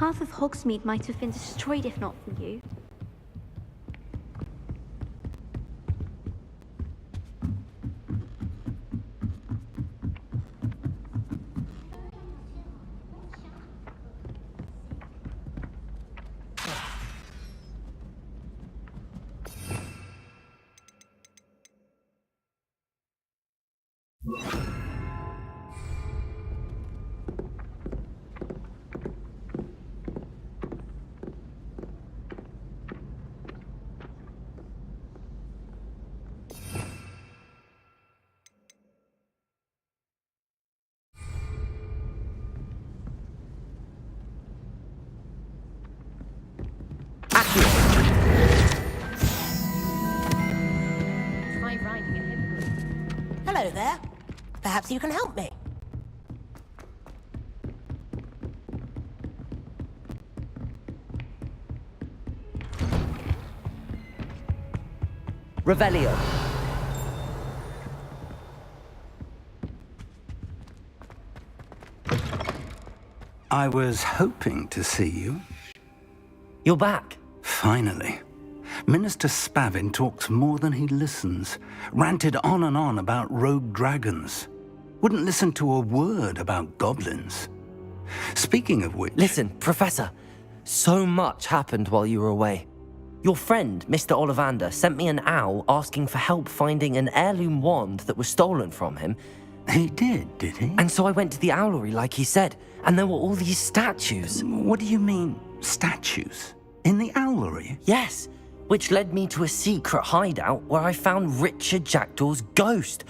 Half of Hogsmeade might have been destroyed if not for you. Hello there. Perhaps you can help me. Revelio. I was hoping to see you. You're back. Finally. Minister Spavin talks more than he listens. Ranted on and on about rogue dragons. Wouldn't listen to a word about goblins. Speaking of which... Listen, Professor. So much happened while you were away. Your friend, Mr. Ollivander, sent me an owl asking for help finding an heirloom wand that was stolen from him. He did he? And so I went to the owlery like he said, and there were all these statues. What do you mean, statues? In the owlery? Yes, which led me to a secret hideout where I found Richard Jackdaw's ghost.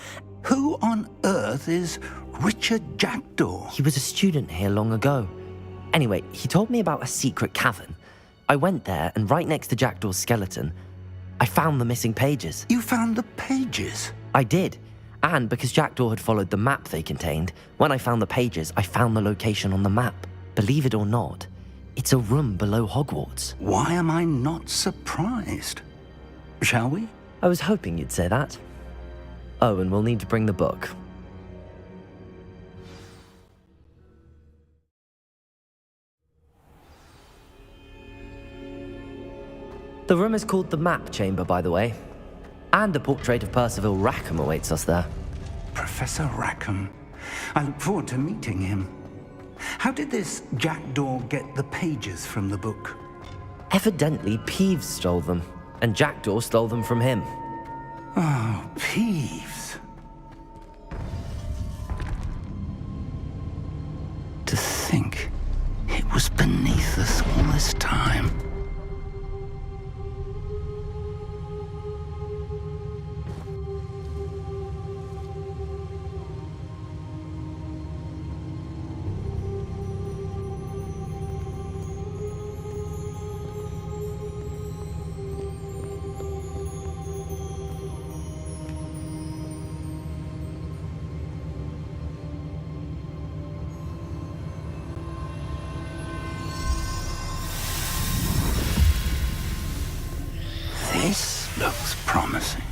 Who on earth is Richard Jackdaw? He was a student here long ago. Anyway, he told me about a secret cavern. I went there, and right next to Jackdaw's skeleton, I found the missing pages. You found the pages? I did. And because Jackdaw had followed the map they contained, when I found the pages, I found the location on the map. Believe it or not, it's a room below Hogwarts. Why am I not surprised? Shall we? I was hoping you'd say that. Oh, and we'll need to bring the book. The room is called the Map Chamber, by the way. And a portrait of Percival Rackham awaits us there. Professor Rackham. I look forward to meeting him. How did this Jackdaw get the pages from the book? Evidently, Peeves stole them, and Jackdaw stole them from him. Oh, Peeves. To think it was beneath us all this time. This looks promising.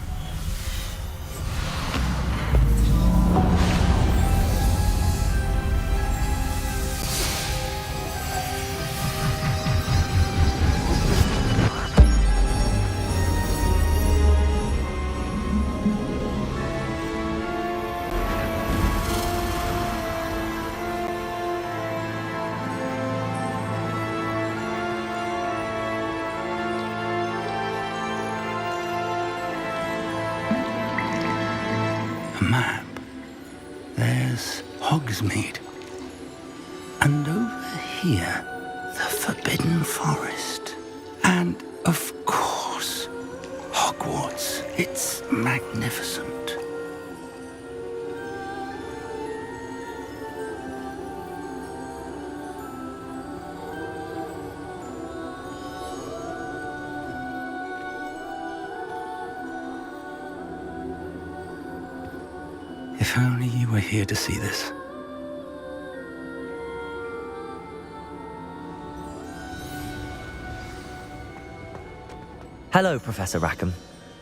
Map. There's Hogsmeade. And over here, the Forbidden Forest. And, of course, Hogwarts. It's magnificent. If only you were here to see this. Hello, Professor Rackham.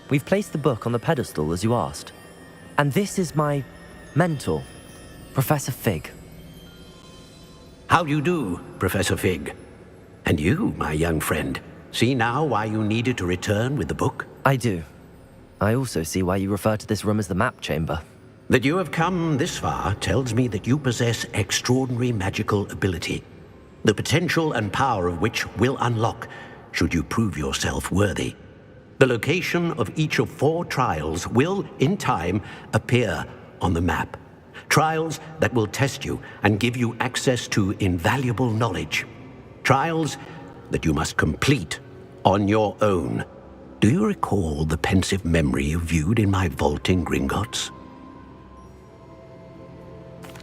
We've placed the book on the pedestal as you asked. And this is my mentor, Professor Fig. How do you do, Professor Fig? And you, my young friend, see now why you needed to return with the book? I do. I also see why you refer to this room as the map chamber. That you have come this far tells me that you possess extraordinary magical ability, the potential and power of which will unlock should you prove yourself worthy. The location of each of 4 trials will, in time, appear on the map. Trials that will test you and give you access to invaluable knowledge. Trials that you must complete on your own. Do you recall the pensive memory you viewed in my vault in Gringotts?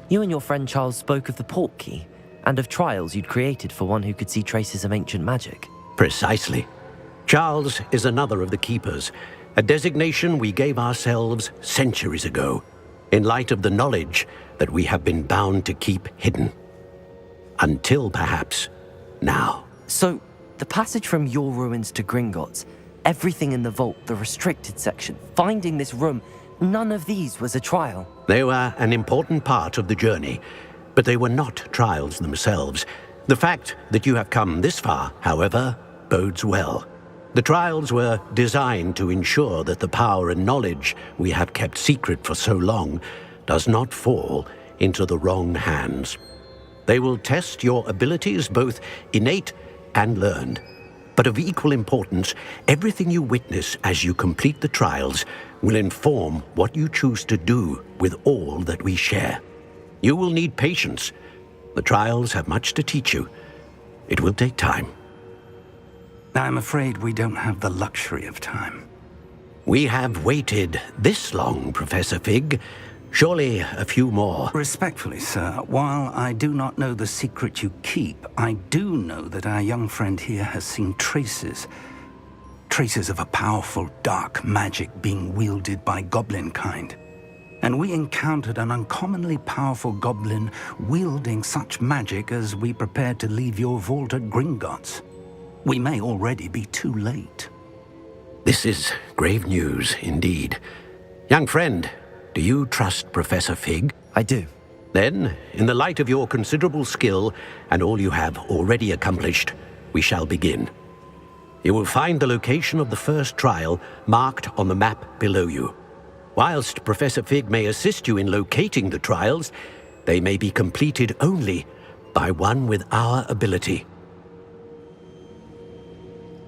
You and your friend Charles spoke of the port key, and of trials you'd created for one who could see traces of ancient magic. Precisely. Charles is another of the keepers, a designation we gave ourselves centuries ago, in light of the knowledge that we have been bound to keep hidden. Until perhaps now. So, the passage from your ruins to Gringotts, everything in the vault, the restricted section, finding this room, none of these was a trial. They were an important part of the journey, but they were not trials themselves. The fact that you have come this far, however, bodes well. The trials were designed to ensure that the power and knowledge we have kept secret for so long does not fall into the wrong hands. They will test your abilities, both innate and learned. But of equal importance, everything you witness as you complete the trials will inform what you choose to do with all that we share. You will need patience. The trials have much to teach you. It will take time. I'm afraid we don't have the luxury of time. We have waited this long, Professor Fig. Surely a few more. Respectfully, sir, while I do not know the secret you keep, I do know that our young friend here has seen traces of a powerful dark magic being wielded by goblin kind. And we encountered an uncommonly powerful goblin wielding such magic as we prepared to leave your vault at Gringotts. We may already be too late. This is grave news indeed. Young friend, do you trust Professor Fig? I do. Then, in the light of your considerable skill and all you have already accomplished, we shall begin. You will find the location of the first trial marked on the map below you. Whilst Professor Fig may assist you in locating the trials, they may be completed only by one with our ability.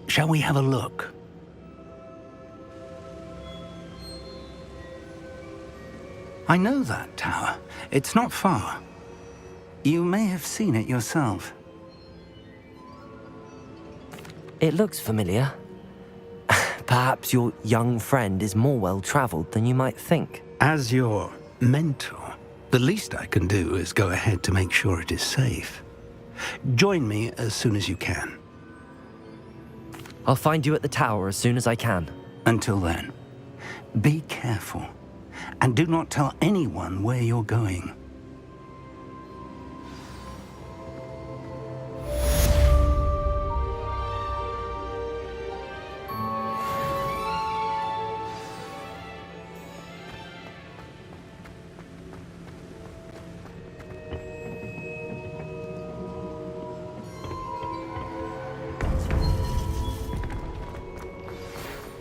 Shall we have a look? I know that tower. It's not far. You may have seen it yourself. It looks familiar. Perhaps your young friend is more well-traveled than you might think. As your mentor, the least I can do is go ahead to make sure it is safe. Join me as soon as you can. I'll find you at the tower as soon as I can. Until then, be careful. And do not tell anyone where you're going.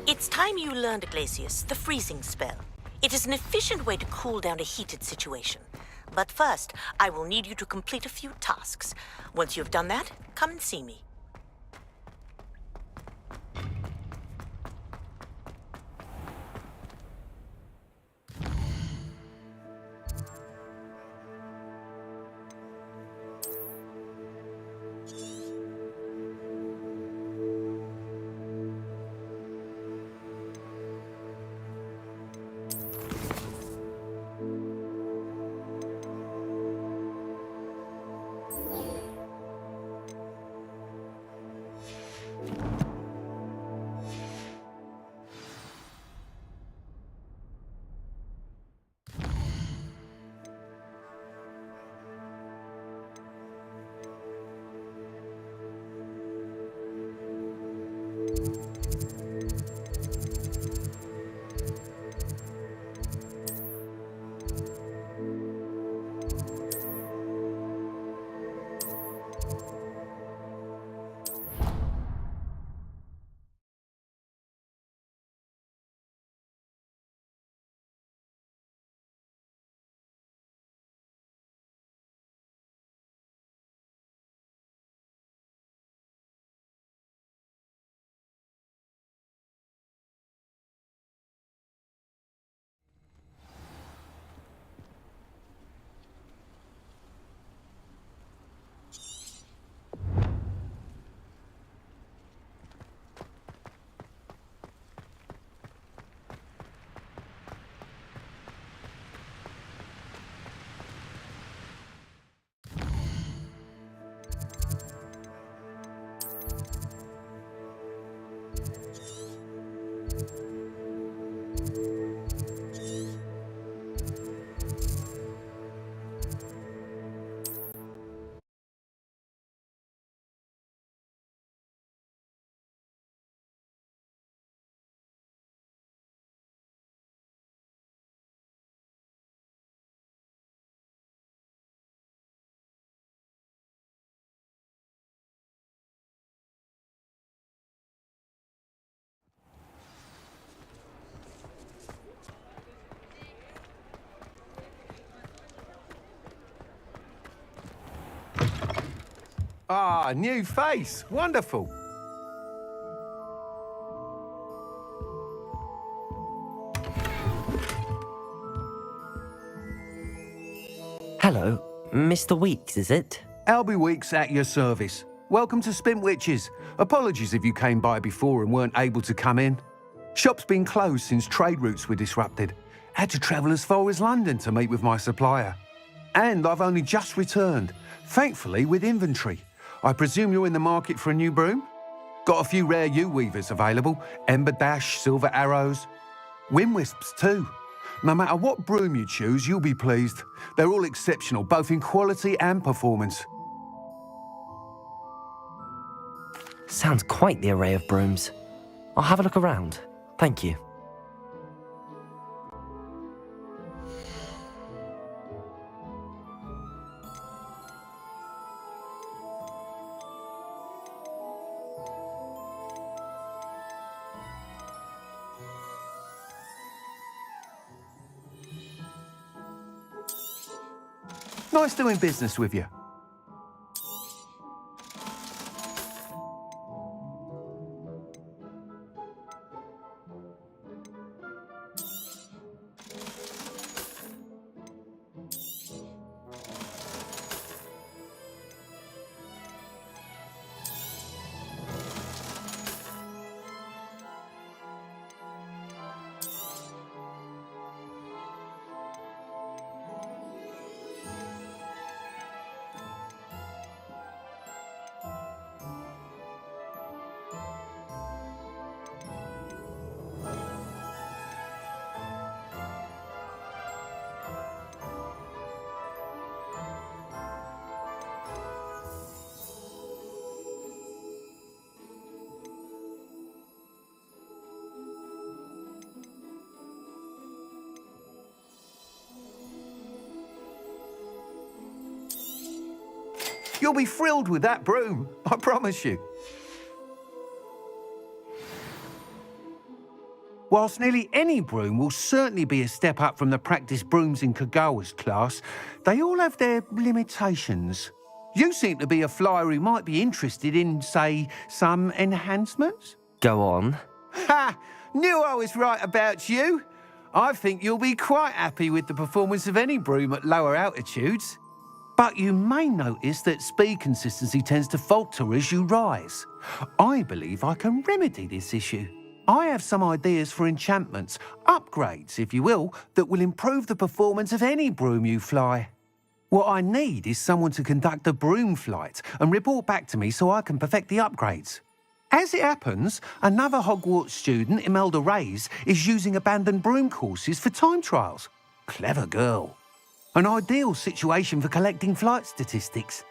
It's time you learned, Iglesias, the freezing spell. It is an efficient way to cool down a heated situation. But first, I will need you to complete a few tasks. Once you have done that, come and see me. Ah, new face. Wonderful. Hello, Mr. Weeks, is it? Albie Weeks at your service. Welcome to Spintwitches. Apologies if you came by before and weren't able to come in. Shop's been closed since trade routes were disrupted. Had to travel as far as London to meet with my supplier. And I've only just returned, thankfully with inventory. I presume you're in the market for a new broom? Got a few rare U-weavers available. Ember Dash, Silver Arrows. Wind Wisps too. No matter what broom you choose, you'll be pleased. They're all exceptional, both in quality and performance. Sounds quite the array of brooms. I'll have a look around. Thank you. Nice doing business with you. You'll be thrilled with that broom, I promise you. Whilst nearly any broom will certainly be a step up from the practice brooms in Kagawa's class, they all have their limitations. You seem to be a flyer who might be interested in, say, some enhancements? Go on. Ha! Knew I was right about you. I think you'll be quite happy with the performance of any broom at lower altitudes. But you may notice that speed consistency tends to falter as you rise. I believe I can remedy this issue. I have some ideas for enchantments, upgrades, if you will, that will improve the performance of any broom you fly. What I need is someone to conduct a broom flight and report back to me so I can perfect the upgrades. As it happens, another Hogwarts student, Imelda Reyes, is using abandoned broom courses for time trials. Clever girl. An ideal situation for collecting flight statistics.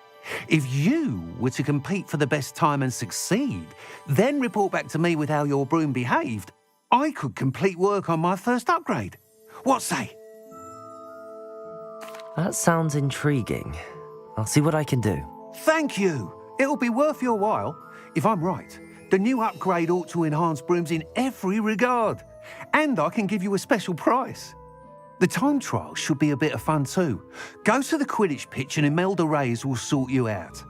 If you were to compete for the best time and succeed, then report back to me with how your broom behaved, I could complete work on my first upgrade. What say? That sounds intriguing. I'll see what I can do. Thank you. It'll be worth your while. If I'm right, the new upgrade ought to enhance brooms in every regard. And I can give you a special price. The time trial should be a bit of fun too. Go to the Quidditch pitch and Imelda Reyes will sort you out.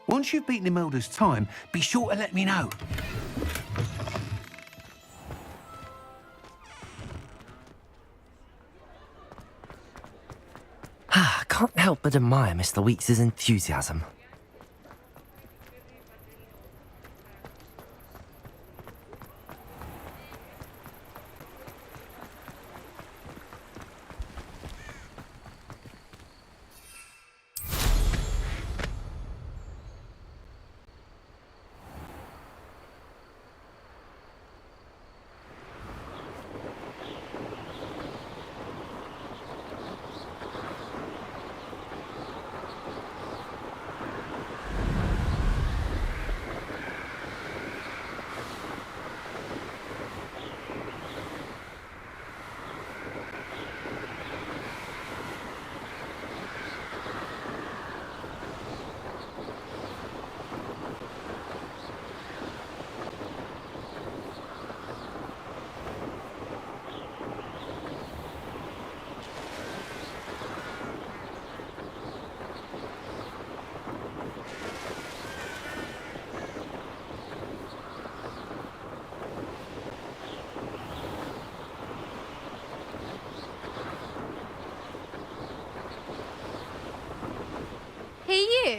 Once you've beaten Imelda's time, be sure to let me know. I can't help but admire Mr. Weeks' enthusiasm.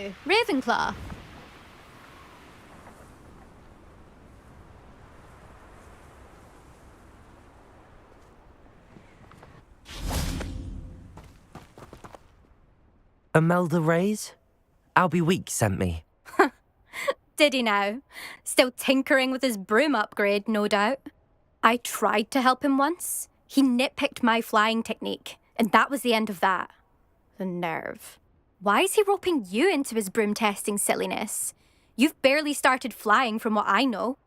you, Ravenclaw? Imelda Reyes? Albie Weeks sent me. Did he now? Still tinkering with his broom upgrade, no doubt. I tried to help him once. He nitpicked my flying technique, and that was the end of that. The nerve. Why is he roping you into his broom testing silliness? You've barely started flying from what I know.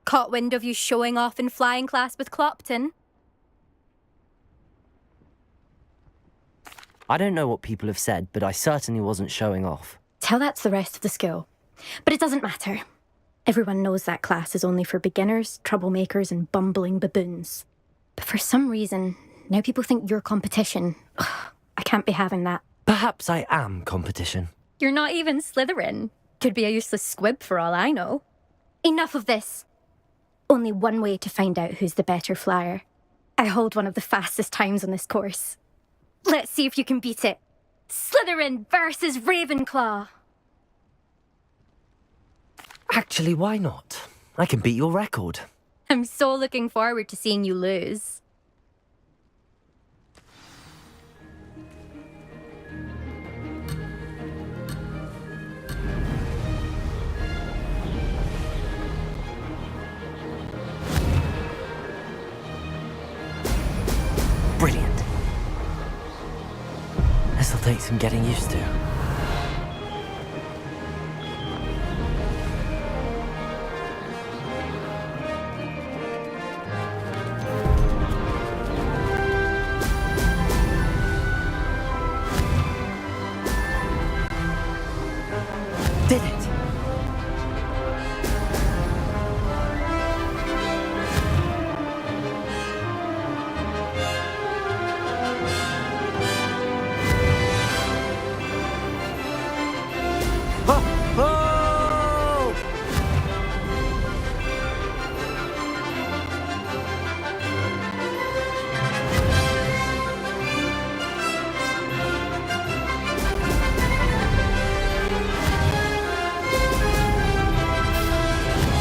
Caught wind of you showing off in flying class with Clopton. I don't know what people have said, but I certainly wasn't showing off. Tell that to the rest of the school. But it doesn't matter. Everyone knows that class is only for beginners, troublemakers, and bumbling baboons. But for some reason, now people think you're competition. Ugh, I can't be having that. Perhaps I am competition. You're not even Slytherin. Could be a useless squib for all I know. Enough of this. Only one way to find out who's the better flyer. I hold one of the fastest times on this course. Let's see if you can beat it. Slytherin versus Ravenclaw. Actually, why not? I can beat your record. I'm so looking forward to seeing you lose. Brilliant. This'll take some getting used to. Did it!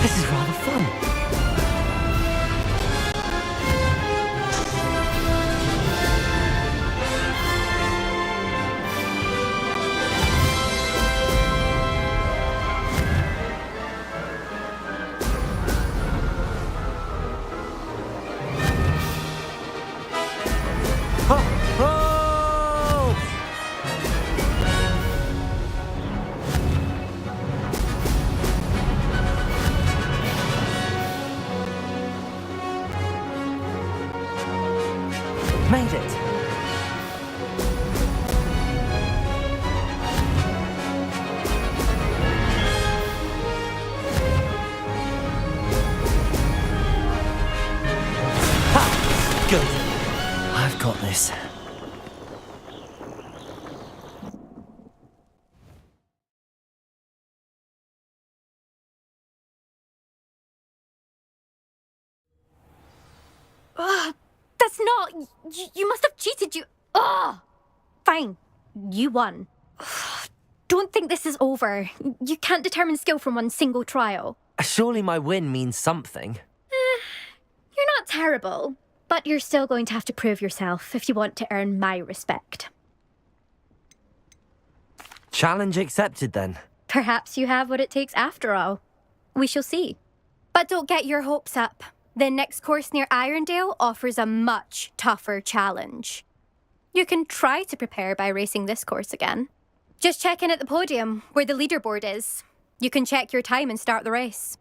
This is rather fun. Made it! Ha! Good. I've got this. That's not... You must have cheated, you... Ugh! Fine. You won. Don't think this is over. You can't determine skill from one single trial. Surely my win means something. You're not terrible, but you're still going to have to prove yourself if you want to earn my respect. Challenge accepted then. Perhaps you have what it takes after all. We shall see. But don't get your hopes up. The next course near Irondale offers a much tougher challenge. You can try to prepare by racing this course again. Just check in at the podium, where the leaderboard is. You can check your time and start the race.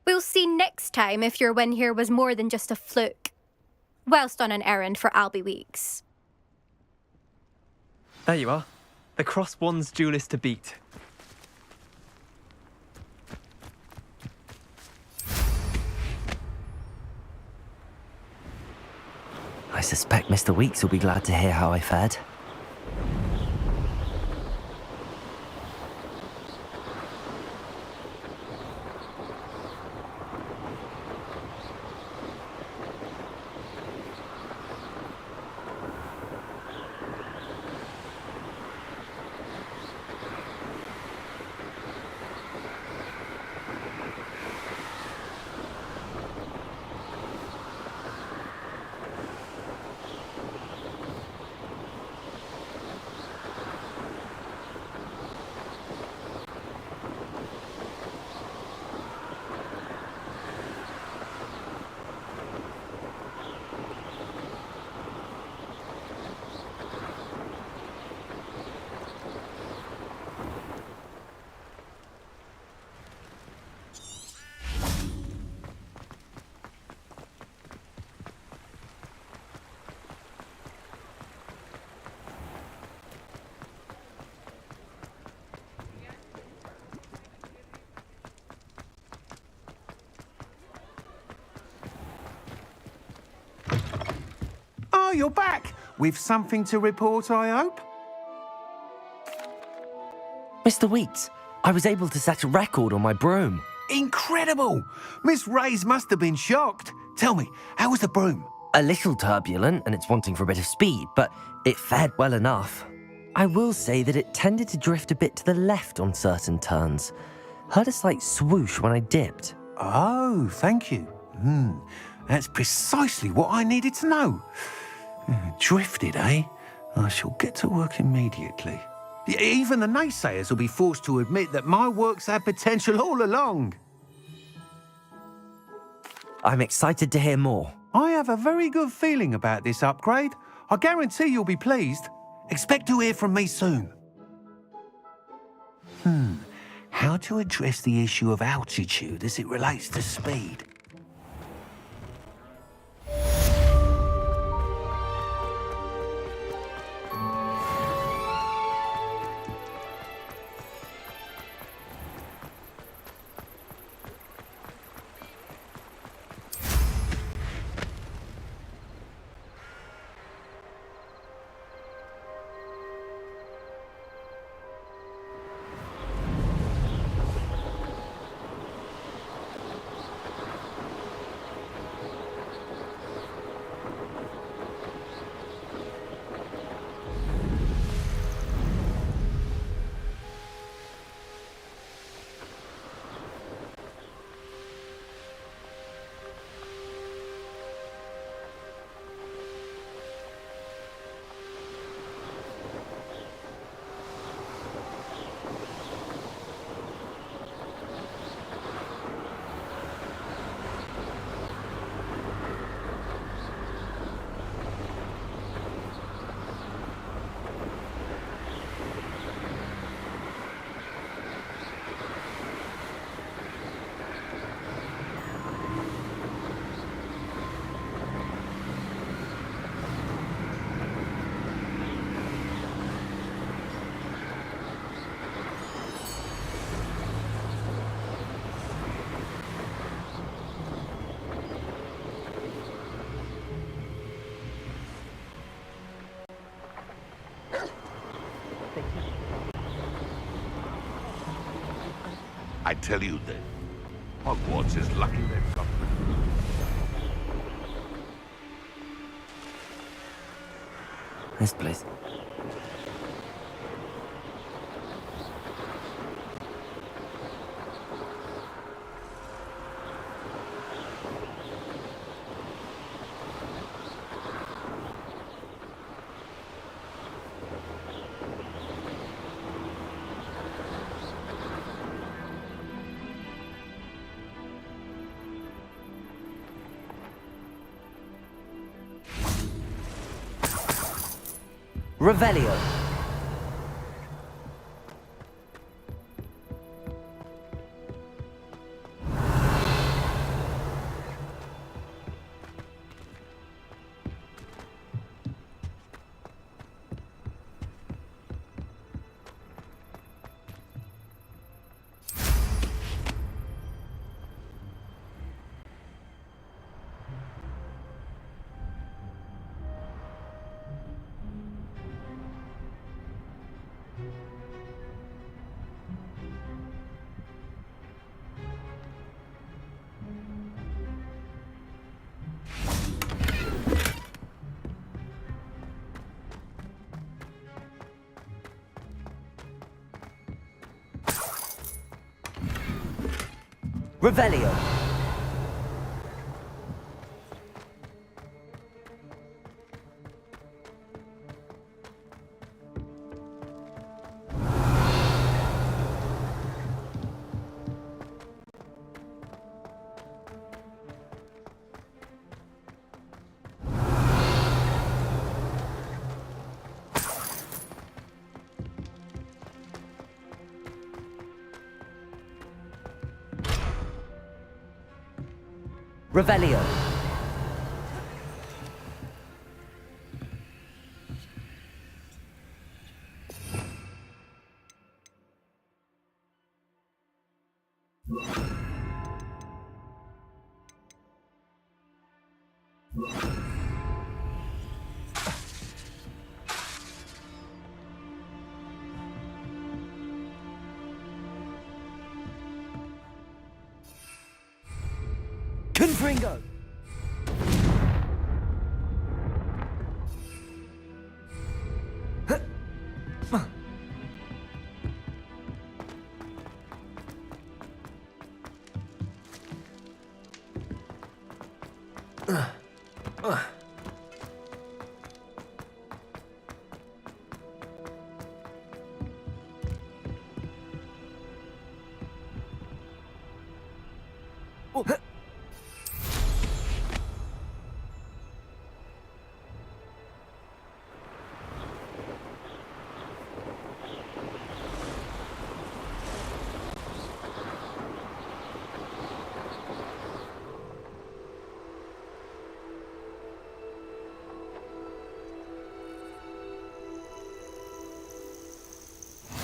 We'll see next time if your win here was more than just a fluke. Whilst on an errand for Albie Weeks. There you are. The Cross Wands duelist to beat. I suspect Mr. Weeks will be glad to hear how I fared. you're back. With something to report, I hope? Mr. Weeks, I was able to set a record on my broom. Incredible! Miss Ray's must have been shocked. Tell me, how was the broom? A little turbulent and it's wanting for a bit of speed, but it fared well enough. I will say that it tended to drift a bit to the left on certain turns. Heard a slight swoosh when I dipped. Oh, thank you. That's precisely what I needed to know. Drifted, eh? I shall get to work immediately. Even the naysayers will be forced to admit that my work's had potential all along. I'm excited to hear more. I have a very good feeling about this upgrade. I guarantee you'll be pleased. Expect to hear from me soon. How to address the issue of altitude as it relates to speed? I tell you then, Hogwarts is lucky they've got them. This place. Revelio. Revelio. Revelio. Confringo!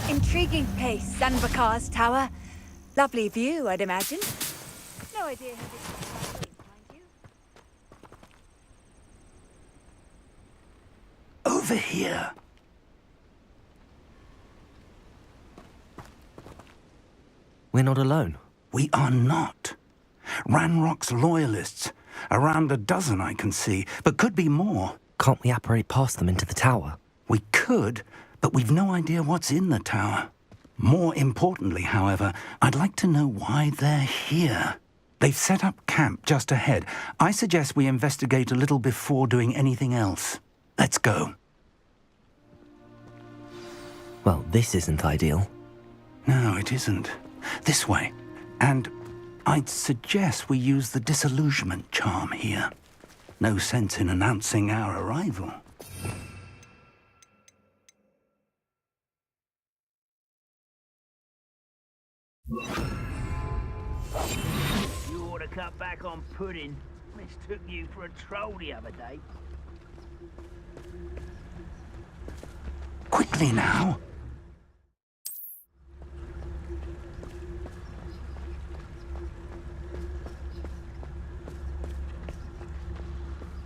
Intriguing place, Sanvakar's tower. Lovely view, I'd imagine. No idea who this is behind you. Over here. We're not alone. We are not. Ranrock's loyalists. Around a dozen I can see, but could be more. Can't we apparate past them into the tower? We could, but we've no idea what's in the tower. More importantly, however, I'd like to know why they're here. They've set up camp just ahead. I suggest we investigate a little before doing anything else. Let's go. Well, this isn't ideal. No, it isn't. This way. And I'd suggest we use the disillusionment charm here. No sense in announcing our arrival. You ought to cut back on pudding. Mistook you for a troll the other day. Quickly now.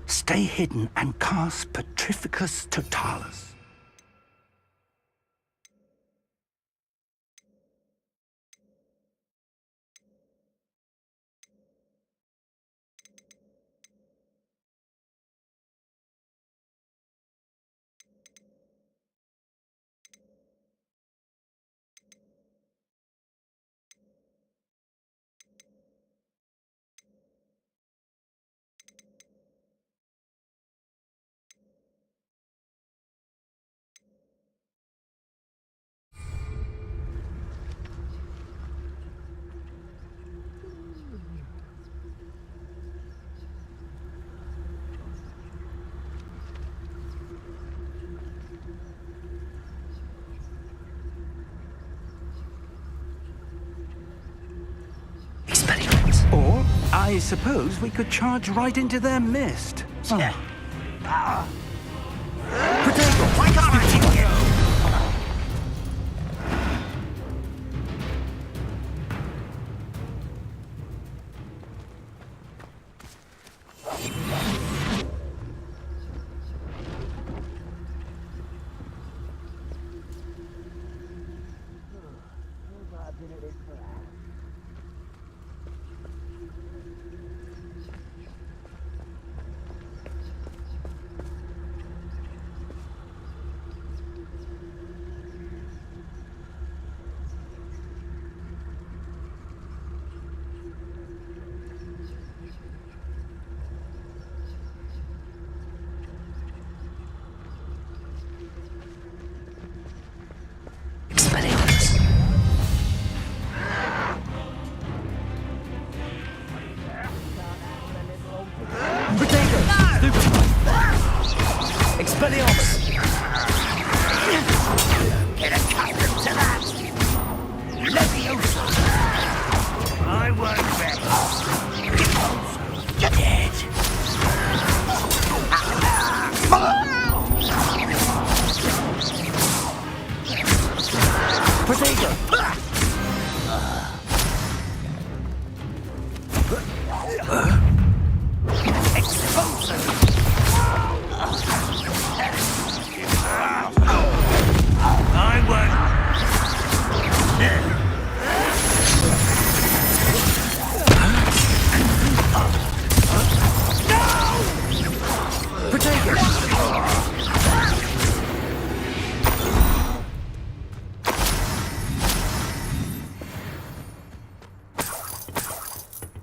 Stay hidden and cast Petrificus Totalis. Or, I suppose we could charge right into their mist. Yeah. Why can't I take it?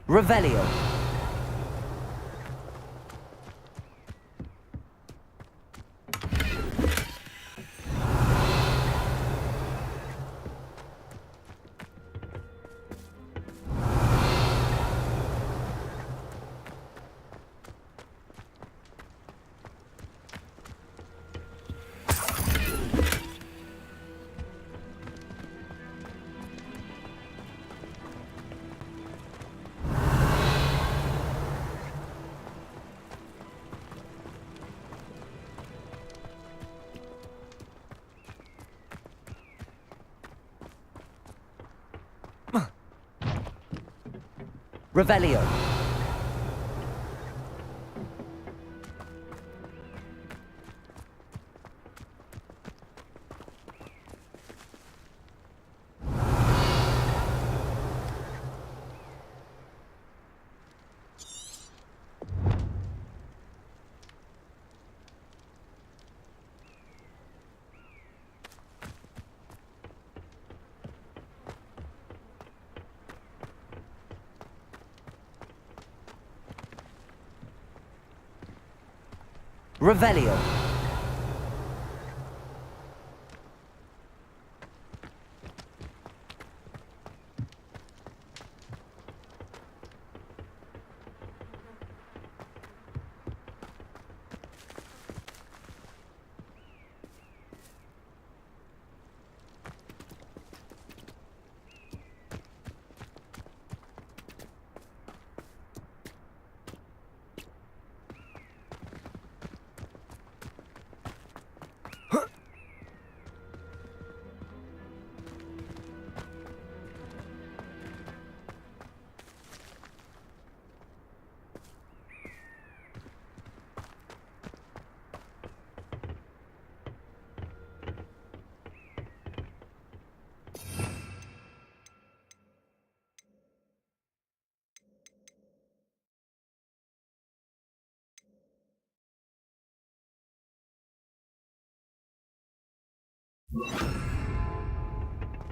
Revelio. Revelio. Revelio.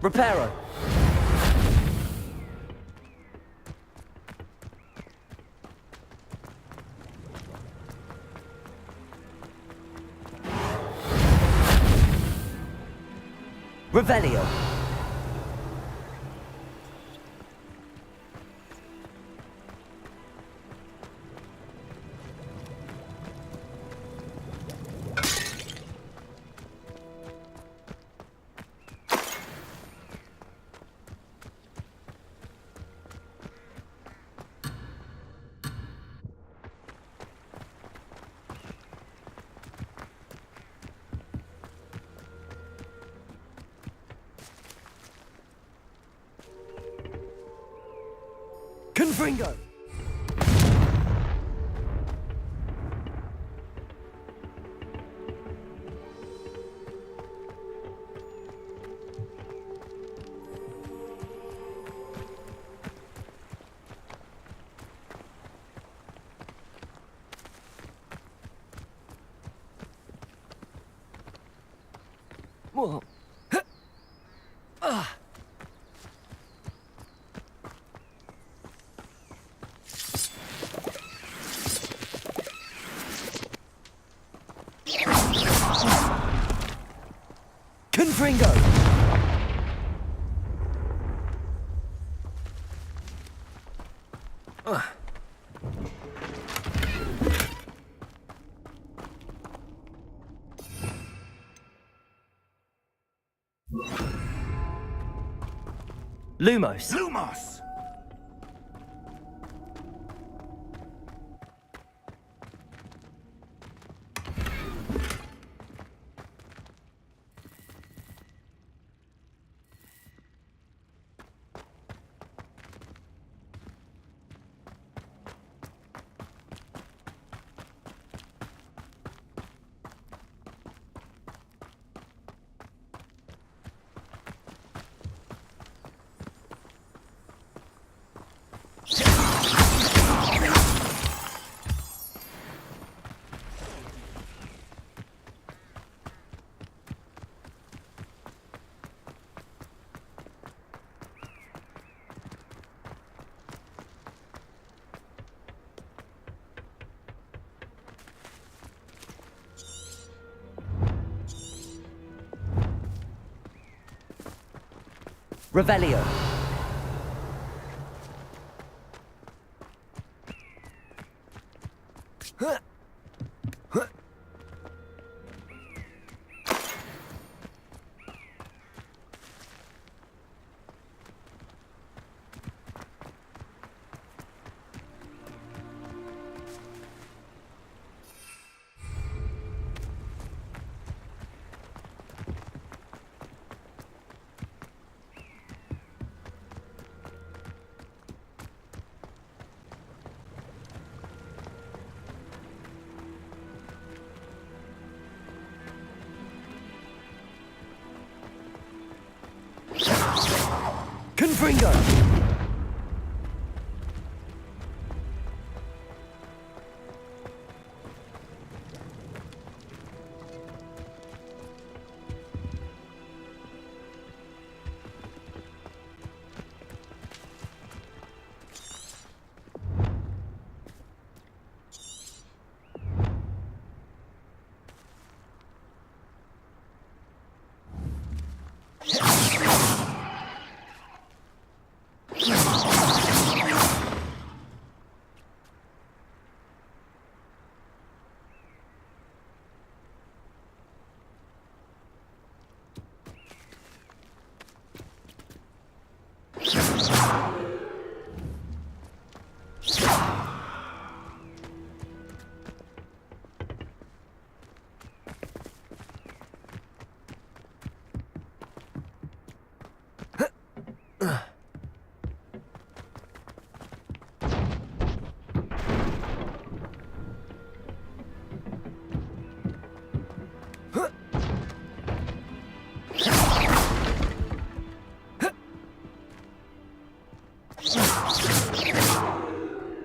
Reparo. Revelio. Confringo. Whoa. Confringo. Lumos. Lumos! Revelio. Confringo!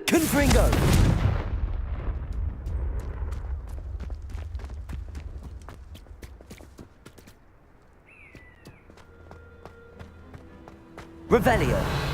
Confringo! Revelio.